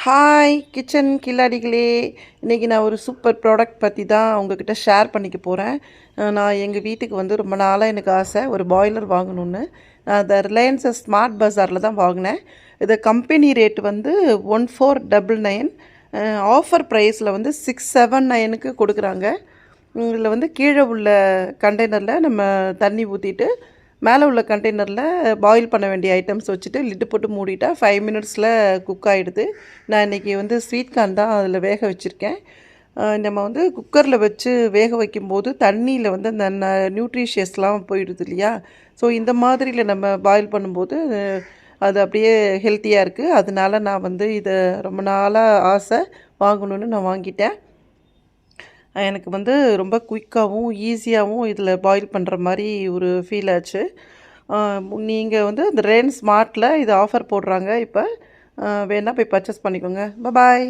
Hi kitchen கில்லாடிகளே. இன்றைக்கி நான் ஒரு சூப்பர் ப்ராடக்ட் பற்றி தான் உங்ககிட்ட ஷேர் பண்ணிக்க போகிறேன். நான் எங்கள் வீட்டுக்கு வந்து ரொம்ப நாளாக எனக்கு ஆசை ஒரு பாய்லர் வாங்கணுன்னு. நான் அதை ரிலையன்ஸை ஸ்மார்ட் பஜாரில் தான் வாங்கினேன். இது கம்பெனி ரேட்டு வந்து 1499. ஆஃபர் ப்ரைஸில் வந்து 679க்கு கொடுக்குறாங்க. இதில் வந்து கீழே உள்ள கண்டெய்னரில் நம்ம தண்ணி ஊற்றிட்டு மேலே உள்ள கண்டெய்னரில் பாயில் பண்ண வேண்டிய ஐட்டம்ஸ் வச்சுட்டு லிட்டு போட்டு மூடிட்டா 5 மினிட்ஸில் குக் ஆகிடுது. நான் இன்றைக்கி வந்து ஸ்வீட் கார்ன் தான் அதில் வேக வச்சுருக்கேன். நம்ம வந்து குக்கரில் வச்சு வேக வைக்கும்போது தண்ணியில் வந்து அந்த நியூட்ரிஷியஸ்லாம் போயிடுது இல்லையா. ஸோ இந்த மாதிரியில் நம்ம பாயில் பண்ணும்போது அது அப்படியே ஹெல்த்தியாக இருக்குது. அதனால நான் வந்து இதை ரொம்ப நாளாக ஆசை வாங்கணுன்னு நான் வாங்கிட்டேன். எனக்கு வந்து ரொம்ப குயிக்காகவும் ஈஸியாகவும் இதில் பாயில் பண்ணுற மாதிரி ஒரு ஃபீல் ஆச்சு. நீங்கள் வந்து இந்த ரென் ஸ்மார்ட்டில் இது ஆஃபர் போடுறாங்க இப்போ. வேணால் போய் பர்ச்சேஸ் பண்ணிக்கோங்க. பாய்.